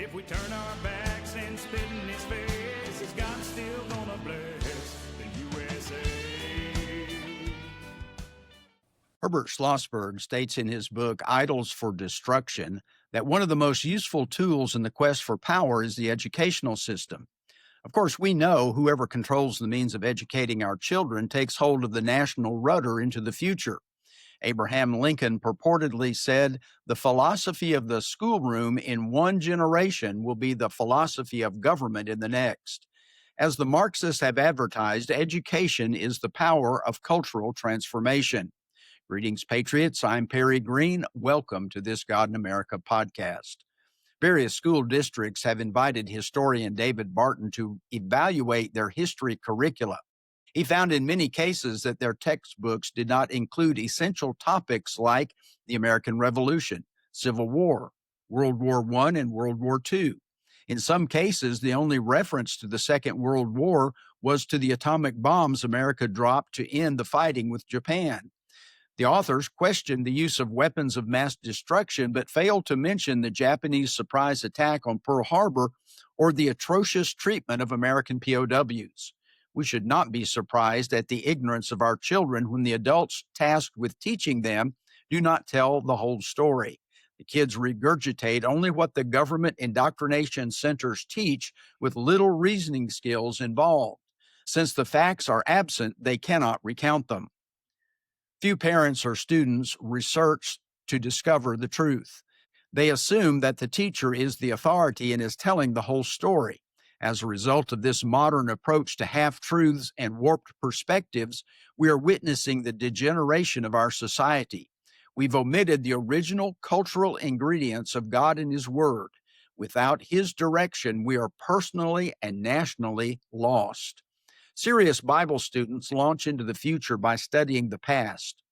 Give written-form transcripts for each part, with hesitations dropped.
If we turn our backs and spit in his face, is God still gonna bless the USA? Herbert Schlossberg states in his book, Idols for Destruction, that one of the most useful tools in the quest for power is the educational system. Of course, we know whoever controls the means of educating our children takes hold of the national rudder into the future. Abraham Lincoln purportedly said, "The philosophy of the schoolroom in one generation will be the philosophy of government in the next." As the Marxists have advertised, education is the power of cultural transformation. Greetings, Patriots. I'm Perry Green. Welcome to this God in America podcast. Various school districts have invited historian David Barton to evaluate their history curricula. He found in many cases that their textbooks did not include essential topics like the American Revolution, Civil War, World War I, and World War II. In some cases, the only reference to the Second World War was to the atomic bombs America dropped to end the fighting with Japan. The authors questioned the use of weapons of mass destruction, but failed to mention the Japanese surprise attack on Pearl Harbor or the atrocious treatment of American POWs. We should not be surprised at the ignorance of our children when the adults tasked with teaching them do not tell the whole story. The kids regurgitate only what the government indoctrination centers teach, with little reasoning skills involved. Since the facts are absent, they cannot recount them. Few parents or students research to discover the truth. They assume that the teacher is the authority and is telling the whole story. As a result of this modern approach to half-truths and warped perspectives, we are witnessing the degeneration of our society. We've omitted the original cultural ingredients of God and His Word. Without His direction, we are personally and nationally lost. Serious Bible students launch into the future by studying the past.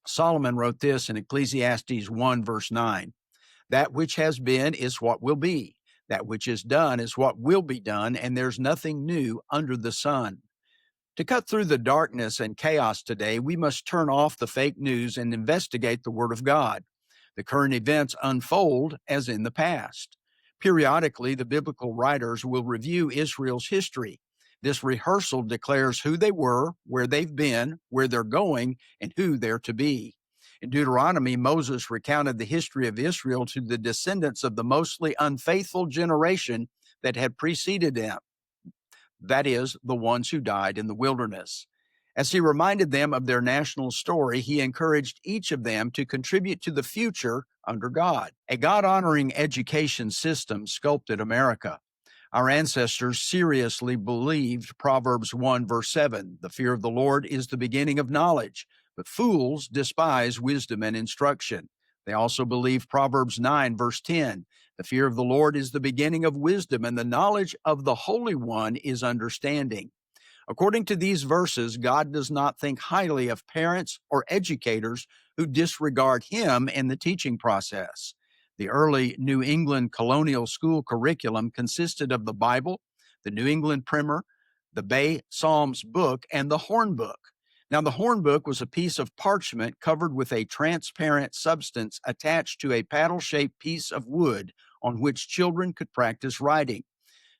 Solomon wrote this in Ecclesiastes 1, verse 9. That which has been is what will be. That which is done is what will be done, and there's nothing new under the sun. To cut through the darkness and chaos today, we must turn off the fake news and investigate the Word of God. The current events unfold as in the past. Periodically, the biblical writers will review Israel's history. This rehearsal declares who they were, where they've been, where they're going, and who they're to be. In Deuteronomy, Moses recounted the history of Israel to the descendants of the mostly unfaithful generation that had preceded them. That is, the ones who died in the wilderness. As he reminded them of their national story, he encouraged each of them to contribute to the future under God. A God-honoring education system sculpted America. Our ancestors seriously believed Proverbs 1, verse 7, "The fear of the Lord is the beginning of knowledge, but fools despise wisdom and instruction." They also believed Proverbs 9, verse 10, "The fear of the Lord is the beginning of wisdom, and the knowledge of the Holy One is understanding." According to these verses, God does not think highly of parents or educators who disregard Him in the teaching process. The early New England colonial school curriculum consisted of the Bible, the New England Primer, the Bay Psalms book, and the Horn Book. Now, the Horn Book was a piece of parchment covered with a transparent substance attached to a paddle-shaped piece of wood on which children could practice writing.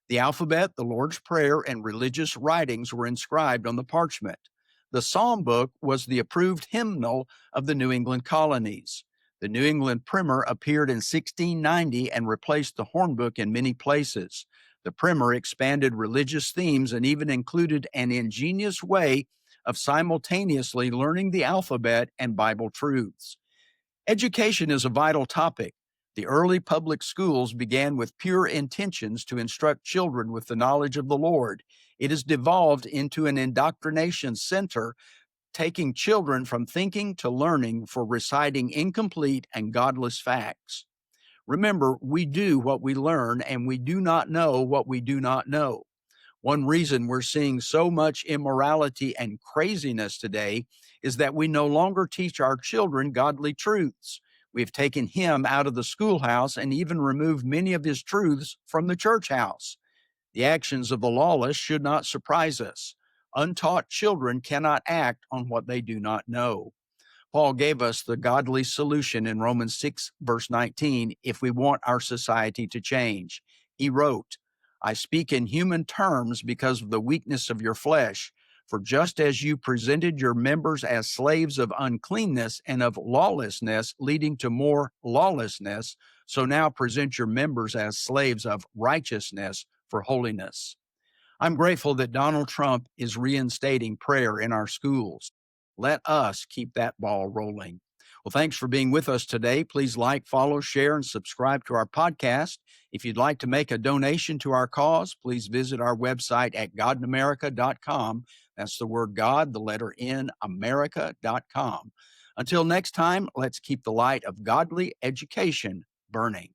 The alphabet, the Lord's Prayer, and religious writings were inscribed on the parchment. The Psalm Book was the approved hymnal of the New England colonies. The New England Primer appeared in 1690 and replaced the Horn Book in many places. The Primer expanded religious themes and even included an ingenious way of simultaneously learning the alphabet and Bible truths. Education is a vital topic. The early public schools began with pure intentions to instruct children with the knowledge of the Lord. It has devolved into an indoctrination center, taking children from thinking to learning for reciting incomplete and godless facts. Remember, we do what we learn, and we do not know what we do not know. One reason we're seeing so much immorality and craziness today is that we no longer teach our children godly truths. We've taken Him out of the schoolhouse and even removed many of His truths from the church house. The actions of the lawless should not surprise us. Untaught children cannot act on what they do not know. Paul gave us the godly solution in Romans 6, verse 19, if we want our society to change. He wrote, I speak in human terms because of the weakness of your flesh. For just as you presented your members as slaves of uncleanness and of lawlessness, leading to more lawlessness, so now present your members as slaves of righteousness for holiness. I'm grateful that Donald Trump is reinstating prayer in our schools. Let us keep that ball rolling. Well, thanks for being with us today. Please like, follow, share, and subscribe to our podcast. If you'd like to make a donation to our cause, please visit our website at godinamerica.com. That's the word God, the letter N, America.com. Until next time, let's keep the light of godly education burning.